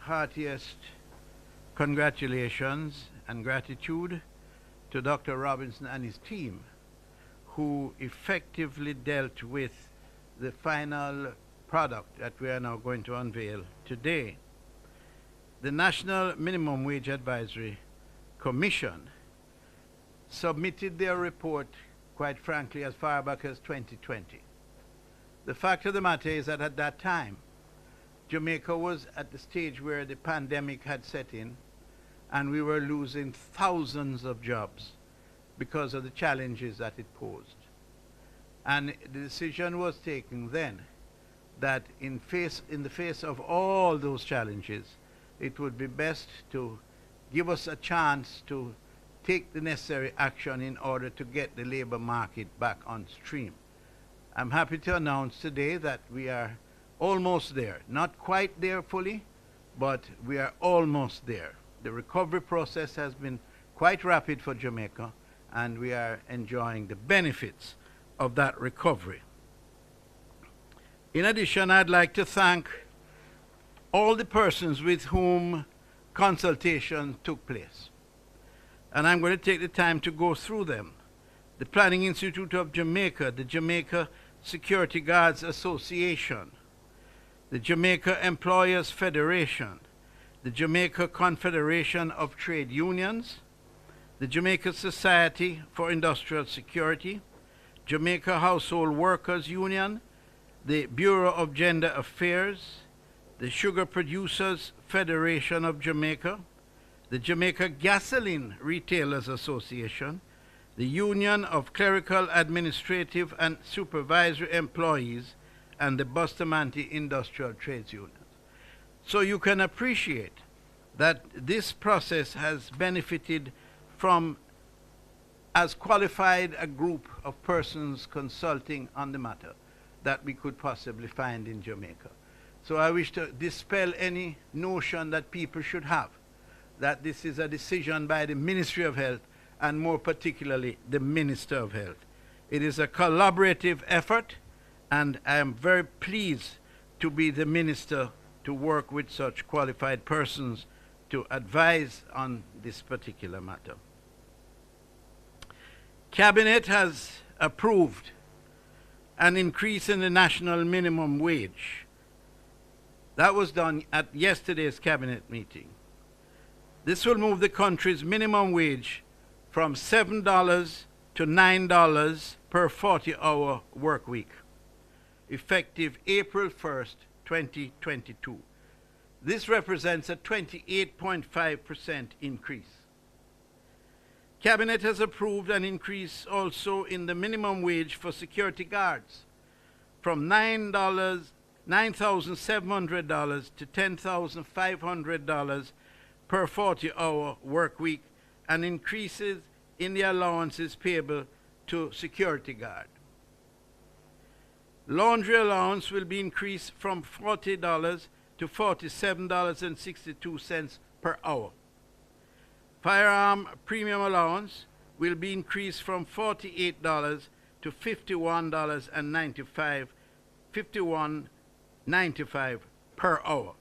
heartiest congratulations and gratitude to Dr. Robinson and his team, who effectively dealt with the final product that we are now going to unveil today. The National Minimum Wage Advisory Commission submitted their report, quite frankly, as far back as 2020. The fact of the matter is that at that time, Jamaica was at the stage where the pandemic had set in, and we were losing thousands of jobs because of the challenges that it posed. And the decision was taken then that in the face of all those challenges, it would be best to give us a chance to take the necessary action in order to get the labor market back on stream. I'm happy to announce today that we are almost there. Not quite there fully, but we are almost there. The recovery process has been quite rapid for Jamaica, and we are enjoying the benefits of that recovery. In addition, I'd like to thank all the persons with whom consultation took place. And I'm going to take the time to go through them. The Planning Institute of Jamaica, the Jamaica Security Guards Association, the Jamaica Employers Federation, the Jamaica Confederation of Trade Unions, the Jamaica Society for Industrial Security, Jamaica Household Workers Union, the Bureau of Gender Affairs, the Sugar Producers Federation of Jamaica, the Jamaica Gasoline Retailers Association, the Union of Clerical, Administrative and Supervisory Employees, and the Bustamante Industrial Trades Union. So you can appreciate that this process has benefited from as qualified a group of persons consulting on the matter that we could possibly find in Jamaica. So I wish to dispel any notion that people should have that this is a decision by the Ministry of Health, and more particularly the Minister of Health. It is a collaborative effort, and I am very pleased to be the minister to work with such qualified persons to advise on this particular matter. Cabinet has approved an increase in the national minimum wage. That was done at yesterday's cabinet meeting. This will move the country's minimum wage from $7 to $9 per 40-hour work week, effective April 1st, 2022. This represents a 28.5% increase. Cabinet has approved an increase also in the minimum wage for security guards from $9,700 to $10,500 per 40-hour work week, and increases in the allowances payable to security guard. Laundry allowance will be increased from $40 to $47.62 per hour. Firearm premium allowance will be increased from $48 to $51.95 per hour.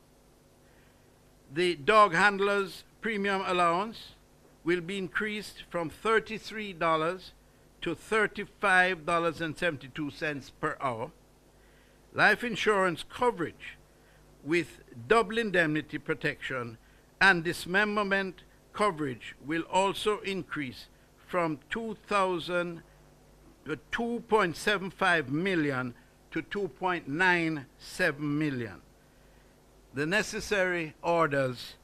The dog handler's premium allowance will be increased from $33 to $35.72 per hour. Life insurance coverage with double indemnity protection and dismemberment coverage will also increase from $2.75 million to $2.97 million. The necessary orders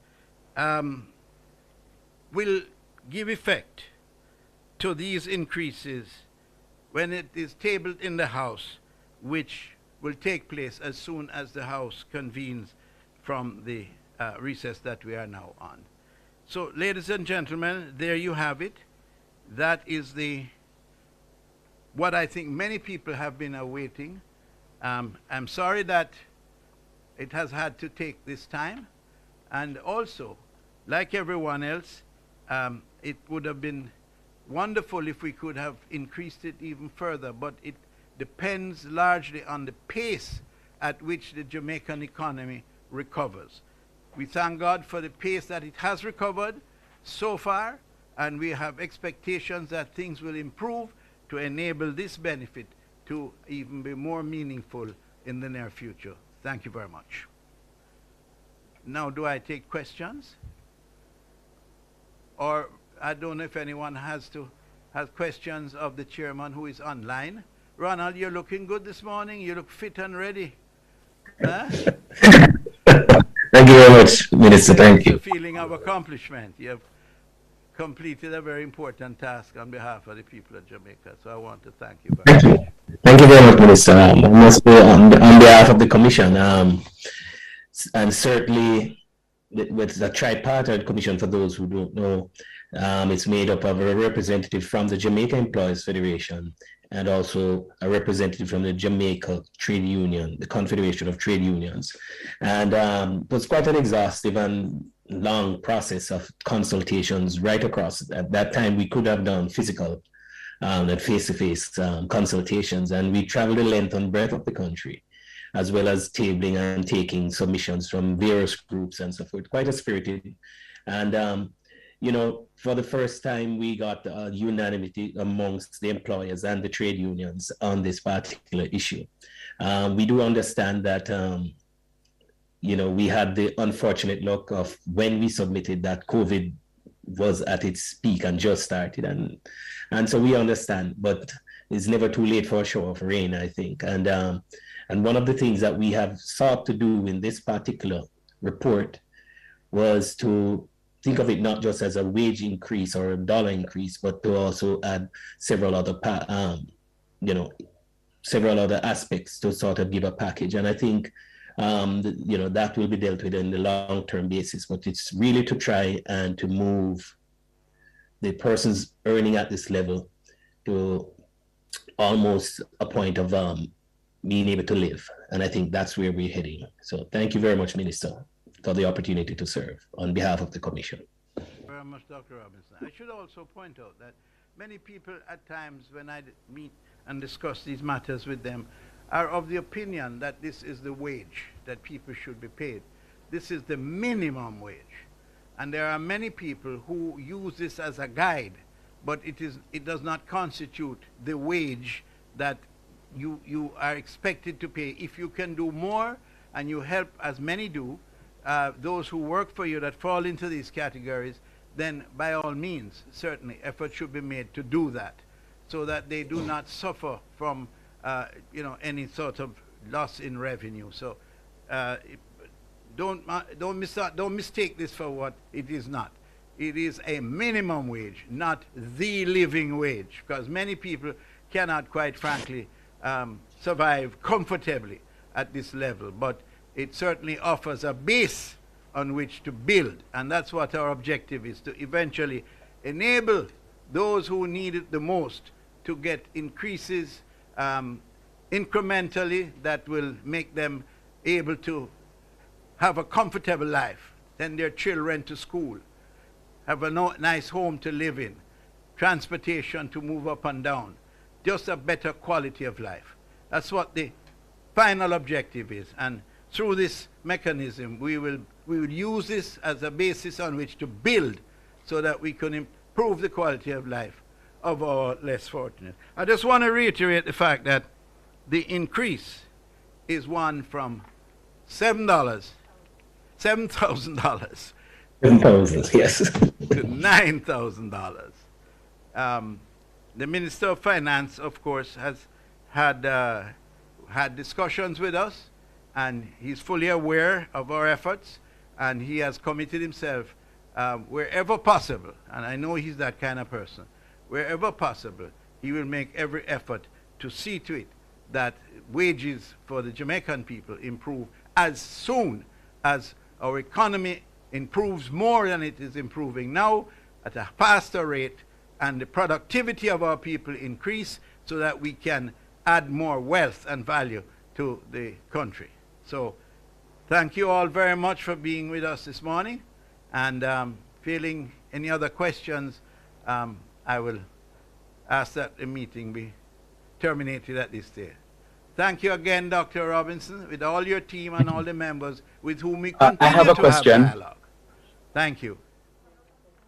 will give effect to these increases when it is tabled in the House, which will take place as soon as the House convenes from the recess that we are now on. So, ladies and gentlemen, there you have it. That is what I think many people have been awaiting. I'm sorry that it has had to take this time, and also, like everyone else, it would have been wonderful if we could have increased it even further, but it depends largely on the pace at which the Jamaican economy recovers. We thank God for the pace that it has recovered so far, and we have expectations that things will improve to enable this benefit to even be more meaningful in the near future. Thank you very much. Now, do I take questions? Or I don't know if anyone has questions of the chairman who is online. Ronald, you're looking good this morning. You look fit and ready. Huh? Thank you very much, Minister. Thank you. It's a feeling of accomplishment. You have completed a very important task on behalf of the people of Jamaica. So I want to thank you very much. Thank you very much, Minister. I must say on behalf of the Commission, and certainly with the tripartite commission, for those who don't know, it's made up of a representative from the Jamaica Employees Federation and also a representative from the Jamaica Trade Union, the Confederation of Trade Unions. And it was quite an exhaustive and long process of consultations right across. At that time, we could have done physical and face-to-face consultations, and we traveled the length and breadth of the country, as well as tabling and taking submissions from various groups and so forth. Quite a spirited. And, you know, for the first time, we got unanimity amongst the employers and the trade unions on this particular issue. We do understand that, you know, we had the unfortunate luck of when we submitted that COVID was at its peak and just started. And so we understand, but it's never too late for a show of rain, I think. And one of the things that we have sought to do in this particular report was to think of it not just as a wage increase or a dollar increase, but to also add several other, you know, several other aspects to sort of give a package. And I think, you know, that will be dealt with in the long-term basis, but it's really to try and to move the persons earning at this level to almost a point of being able to live. And I think that's where we're heading. So thank you very much, Minister, for the opportunity to serve on behalf of the Commission. Very much, Dr. Robinson. I should also point out that many people at times when I meet and discuss these matters with them are of the opinion that this is the wage that people should be paid. This is the minimum wage. And there are many people who use this as a guide, but it does not constitute the wage that you are expected to pay. If you can do more and you help, as many do, those who work for you that fall into these categories, then by all means, certainly effort should be made to do that, so that they do not suffer from you know, any sort of loss in revenue. So don't mistake this for what it is not. It is a minimum wage, not the living wage, because many people cannot, quite frankly, survive comfortably at this level. But it certainly offers a base on which to build, and that's what our objective is, to eventually enable those who need it the most to get increases incrementally that will make them able to have a comfortable life, send their children to school, have a nice home to live in, transportation to move up and down, just a better quality of life. That's what the final objective is. And through this mechanism, we will use this as a basis on which to build so that we can improve the quality of life of our less fortunate. I just want to reiterate the fact that the increase is one from $7,000, $7,000, yes, to $9,000. The Minister of Finance, of course, has had discussions with us, and he's fully aware of our efforts, and he has committed himself wherever possible, and I know he's that kind of person, wherever possible, he will make every effort to see to it that wages for the Jamaican people improve as soon as our economy improves more than it is improving now, at a faster rate, and the productivity of our people increase so that we can add more wealth and value to the country. So thank you all very much for being with us this morning, and feeling any other questions, I will ask that the meeting be terminated at this day. Thank you again, Dr. Robinson, with all your team and all the members with whom we I continue have a to have question. dialogue. Thank you.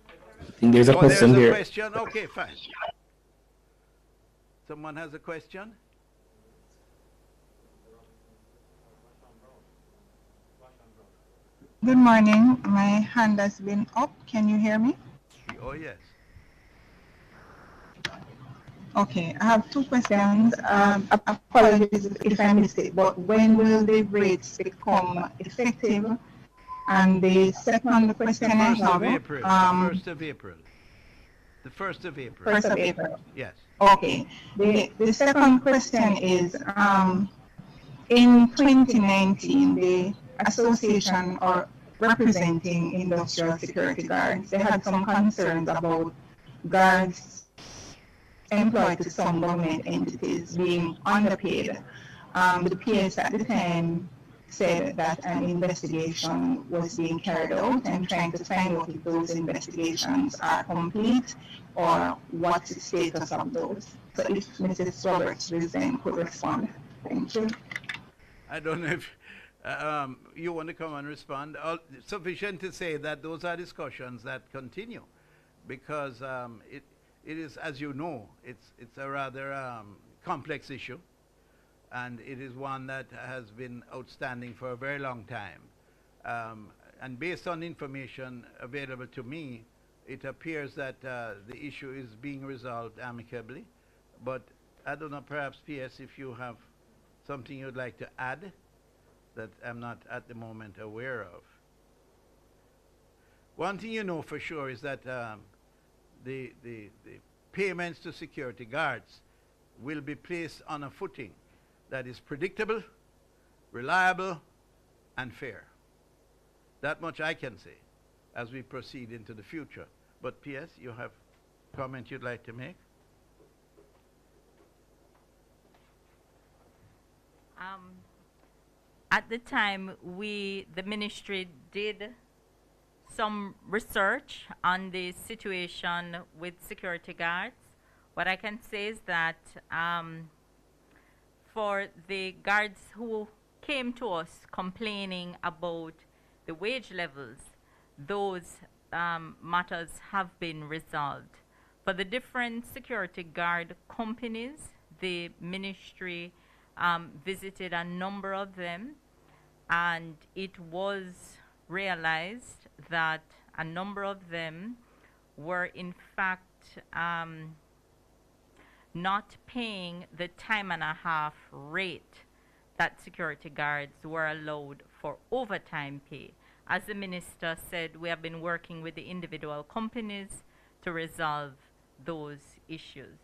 I think there's a Oh, question there's a here. question? Okay, fine. Someone has a question? Good morning. My hand has been up. Can you hear me? Oh, yes. Okay, I have two questions. Apologies if I missed it, but when will the rates become effective? And the second question I The 1st have, of April. The 1st of April. The 1st of April. 1st of April. Yes. Okay. The second question is, in 2019, the association or representing industrial security guards, they had some concerns about guards employed to some government entities being underpaid. The PS at the time said that an investigation was being carried out and trying to find out if those investigations are complete or what's the status of those. So if Mrs. Roberts then could respond. Thank you. I don't know if you want to come and respond. Sufficient to say that those are discussions that continue because it is, as you know, it's a rather complex issue, and it is one that has been outstanding for a very long time. And based on information available to me, it appears that the issue is being resolved amicably. But I don't know, perhaps, PS, if you have something you'd like to add that I'm not at the moment aware of. One thing you know for sure is that the payments to security guards will be placed on a footing that is predictable, reliable, and fair. That much I can say as we proceed into the future. But PS, you have a comment you'd like to make? At the time, the ministry did some research on the situation with security guards. What I can say is that for the guards who came to us complaining about the wage levels, those matters have been resolved. For the different security guard companies, the ministry visited a number of them, and it was realized that a number of them were in fact not paying the time and a half rate that security guards were allowed for overtime pay. As the minister said, we have been working with the individual companies to resolve those issues.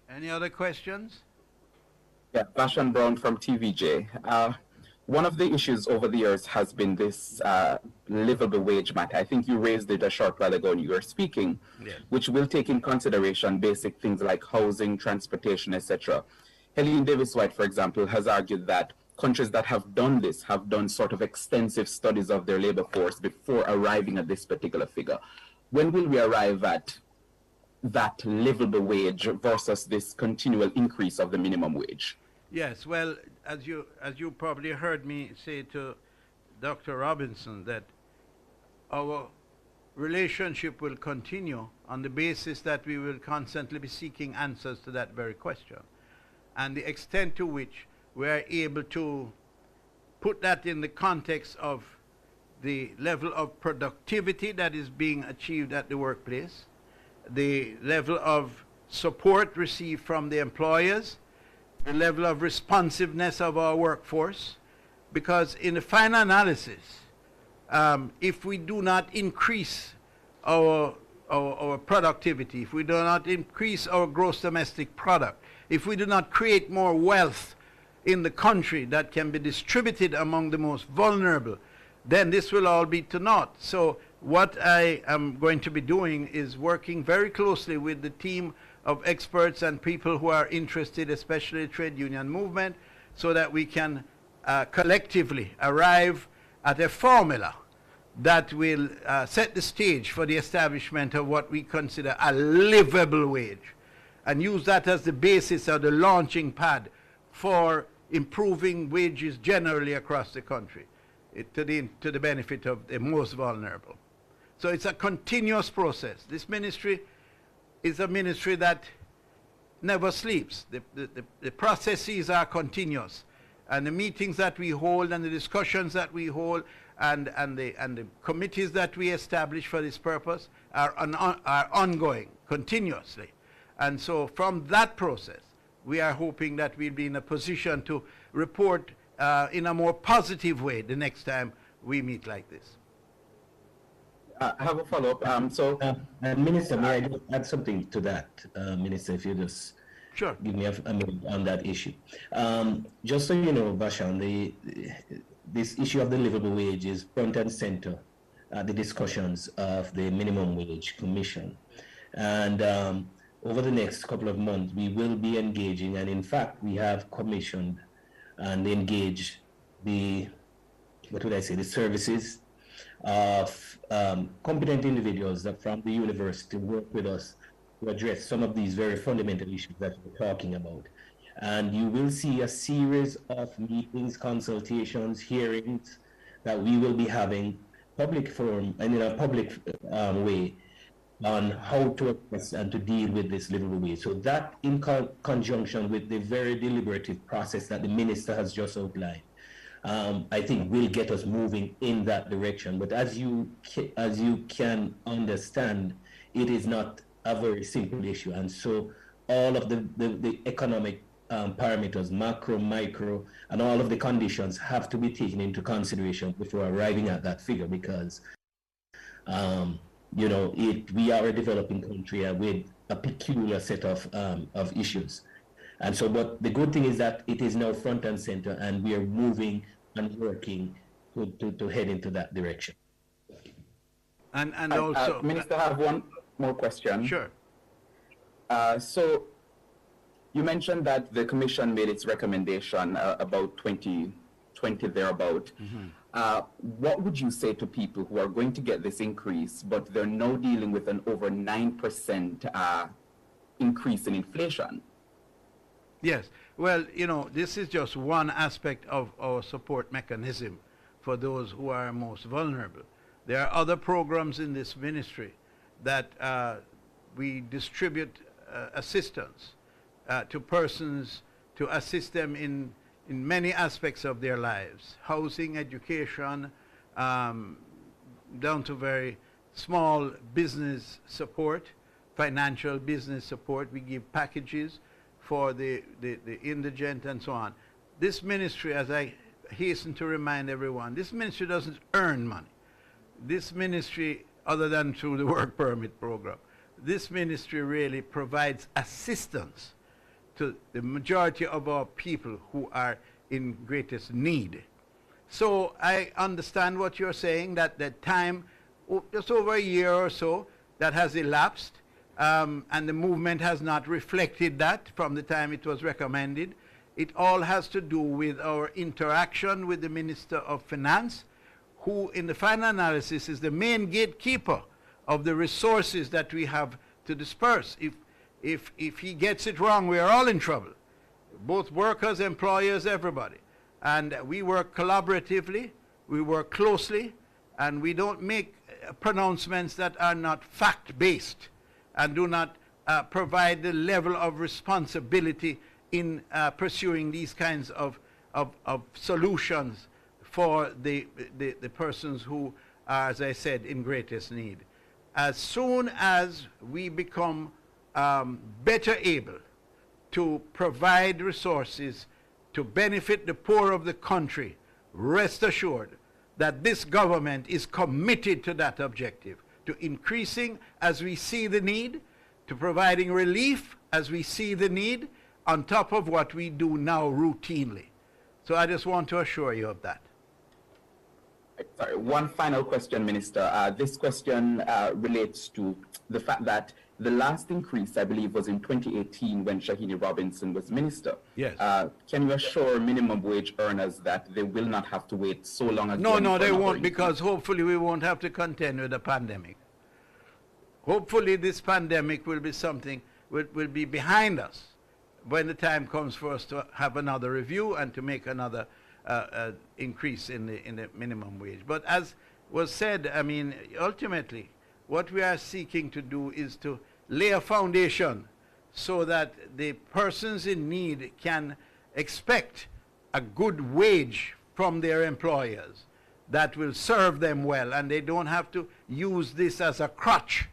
Any other questions? Yeah, Bashan Brown from TVJ. One of the issues over the years has been this livable wage matter. I think you raised it a short while ago when you were speaking, Yes. which will take in consideration basic things like housing, transportation, etc. Helene Davis-White, for example, has argued that countries that have done this have done sort of extensive studies of their labor force before arriving at this particular figure. When will we arrive at that livable wage versus this continual increase of the minimum wage? Yes, well, as you probably heard me say to Dr. Robinson, that our relationship will continue on the basis that we will constantly be seeking answers to that very question. And the extent to which we are able to put that in the context of the level of productivity that is being achieved at the workplace, the level of support received from the employers, the level of responsiveness of our workforce, because in the final analysis, if we do not increase our productivity, if we do not increase our gross domestic product, if we do not create more wealth in the country that can be distributed among the most vulnerable, then this will all be to naught. So what I am going to be doing is working very closely with the team of experts and people who are interested, especially the trade union movement, so that we can collectively arrive at a formula that will set the stage for the establishment of what we consider a livable wage, and use that as the basis or the launching pad for improving wages generally across the country, to the benefit of the most vulnerable. So it's a continuous process. This ministry is a ministry that never sleeps. The processes are continuous, and the meetings that we hold and the discussions that we hold and the committees that we establish for this purpose are ongoing continuously. And so from that process, we are hoping that we'll be in a position to report in a more positive way the next time we meet like this. I have a follow-up. Minister, may I just add something to that, Minister, if you just Sure. give me a minute on that issue. Just so you know, Bashan, this issue of the livable wage is front and center at the discussions of the Minimum Wage Commission. And over the next couple of months, we will be engaging, and in fact, we have commissioned and engaged the services of competent individuals that from the university work with us to address some of these very fundamental issues that we're talking about. And you will see a series of meetings, consultations, hearings that we will be having public forum and in a public way on how to address and to deal with this livable wage. So that in conjunction with the very deliberative process that the minister has just outlined, I think will get us moving in that direction. But as you can understand, it is not a very simple issue. And so all of the economic parameters, macro, micro, and all of the conditions have to be taken into consideration before arriving at that figure, because we are a developing country with a peculiar set of issues. And so, but the good thing is that it is now front and center, and we are moving and working to head into that direction. And also, Minister, I have one more question. Sure. So you mentioned that the commission made its recommendation about 2020 thereabout. What would you say to people who are going to get this increase, but they're now dealing with an over 9% increase in inflation? Yes. Well, this is just one aspect of our support mechanism for those who are most vulnerable. There are other programs in this ministry that we distribute assistance to persons to assist them in many aspects of their lives: housing, education, down to very small business support, financial business support. We give packages for the indigent and so on. This ministry, as I hasten to remind everyone, this ministry doesn't earn money. This ministry, other than through the work permit program, this ministry really provides assistance to the majority of our people who are in greatest need. So I understand what you're saying, that the time, just over a year or so, that has elapsed, and the movement has not reflected that from the time it was recommended. It all has to do with our interaction with the Minister of Finance, who in the final analysis is the main gatekeeper of the resources that we have to disperse. If he gets it wrong, we are all in trouble. Both workers, employers, everybody. And we work collaboratively, we work closely, and we don't make pronouncements that are not fact-based and do not provide the level of responsibility in pursuing these kinds of solutions for the persons who are, as I said, in greatest need. As soon as we become better able to provide resources to benefit the poor of the country, rest assured that this government is committed to that objective, to increasing as we see the need, to providing relief as we see the need, on top of what we do now routinely. So I just want to assure you of that. Sorry, one final question, Minister. This question relates to the fact that The last increase, I believe, was in 2018 when Shahini Robinson was minister. Yes. Can you assure minimum wage earners that they will not have to wait so long again? No, they won't, increase? because hopefully we won't have to contend with the pandemic. Hopefully this pandemic will be something, will be behind us when the time comes for us to have another review and to make another increase in the minimum wage. But as was said, I mean, ultimately, what we are seeking to do is to lay a foundation so that the persons in need can expect a good wage from their employers that will serve them well, and they don't have to use this as a crutch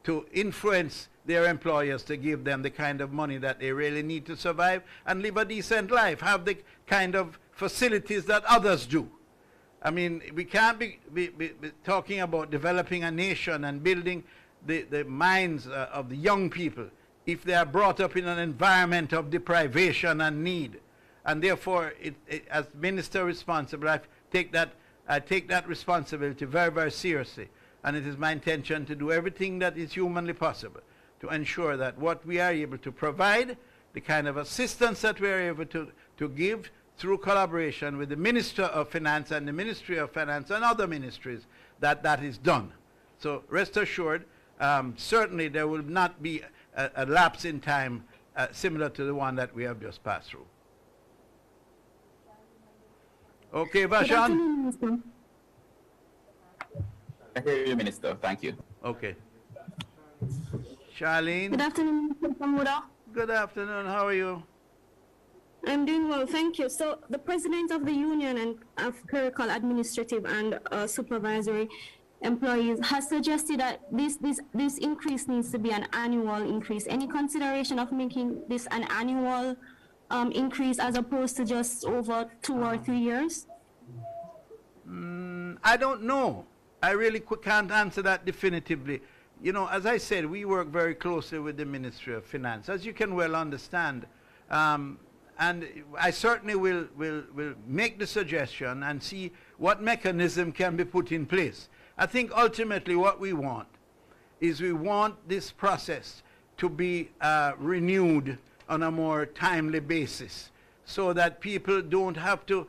to influence their employers to give them the kind of money that they really need to survive and live a decent life, have the kind of facilities that others do. I mean, we can't be talking about developing a nation and building the minds of the young people if they are brought up in an environment of deprivation and need. And therefore, as minister responsible, I take that responsibility very, very seriously. And it is my intention to do everything that is humanly possible to ensure that what we are able to provide, the kind of assistance that we are able to give through collaboration with the Minister of Finance and the Ministry of Finance and other ministries, that is done. So rest assured, certainly there will not be a lapse in time similar to the one that we have just passed through. Okay, Vashan? I hear you, Minister. Thank you. Okay. Charlene? Good afternoon, Mr. Samuda. Good afternoon. How are you? I'm doing well, thank you. So the President of the Union and of Clerical, Administrative and Supervisory Employees has suggested that this increase needs to be an annual increase. Any consideration of making this an annual increase as opposed to just over 2 or 3 years? I don't know. I really can't answer that definitively. You know, as I said, we work very closely with the Ministry of Finance, as you can well understand. And I certainly will make the suggestion and see what mechanism can be put in place. I think ultimately what we want is we want this process to be renewed on a more timely basis so that people don't have to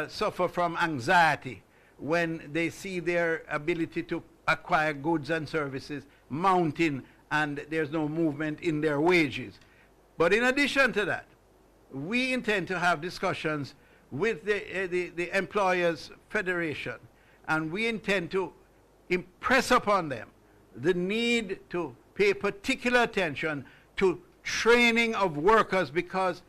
suffer from anxiety when they see their ability to acquire goods and services mounting and there's no movement in their wages. But in addition to that, we intend to have discussions with the Employers Federation, and we intend to impress upon them the need to pay particular attention to training of workers, because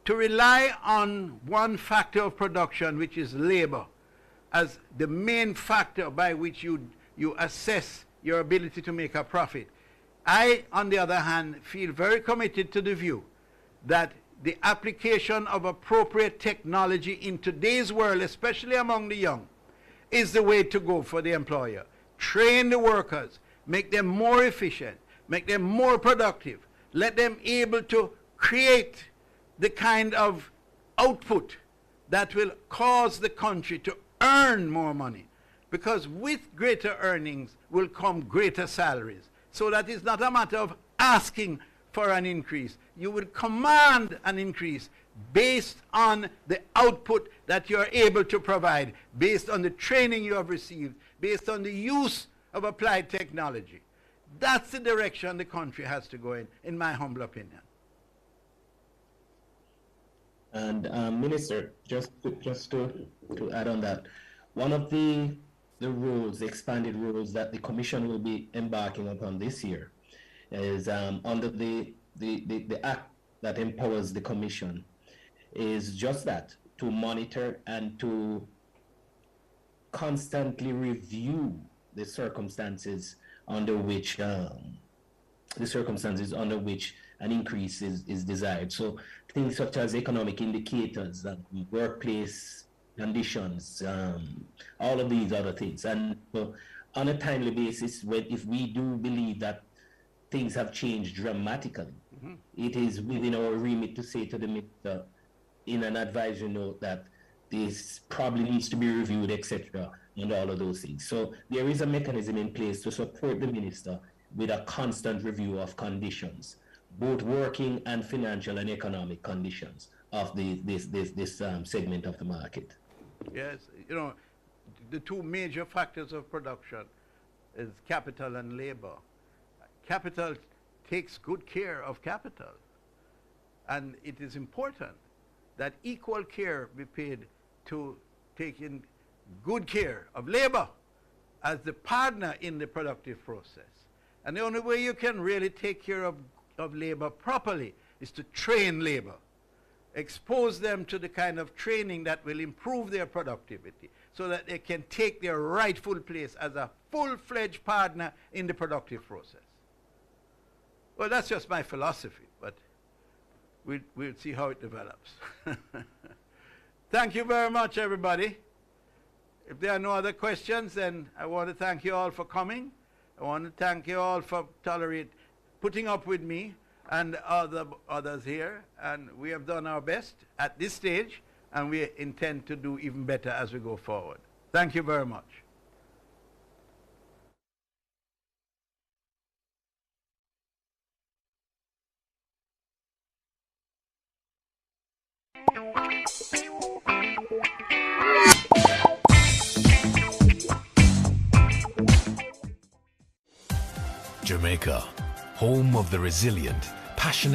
to rely on one factor of production, which is labor, as the main factor by which you assess your ability to make a profit. I, on the other hand, feel very committed to the view that the application of appropriate technology in today's world, especially among the young, is the way to go for the employer. Train the workers, make them more efficient, make them more productive, let them able to create the kind of output that will cause the country to earn more money, because with greater earnings will come greater salaries. So that is not a matter of asking for an increase. You will command an increase based on the output that you are able to provide, based on the training you have received, based on the use of applied technology. That's the direction the country has to go in my humble opinion. And Minister, just to add on that, one of the rules, the expanded rules that the Commission will be embarking upon this year is under the act that empowers the Commission is just that, to monitor and to constantly review the circumstances under which an increase is desired. So things such as economic indicators, workplace conditions, all of these other things. And on a timely basis, if we do believe that things have changed dramatically, it is within our remit to say to the minister in an advisory note that this probably needs to be reviewed, etc., and all of those things. So there is a mechanism in place to support the minister with a constant review of conditions, both working and financial and economic conditions of this segment of the market. Yes, you know, the two major factors of production is capital and labor. Capital takes good care of capital, and it is important that equal care be paid to taking good care of labor as the partner in the productive process. And the only way you can really take care of labor properly is to train labor, expose them to the kind of training that will improve their productivity so that they can take their rightful place as a full-fledged partner in the productive process. Well, that's just my philosophy, but we'll see how it develops. Thank you very much, everybody. If there are no other questions, then I want to thank you all for coming. I want to thank you all for putting up with me and others here. And we have done our best at this stage, and we intend to do even better as we go forward. Thank you very much. Jamaica, home of the resilient, passionate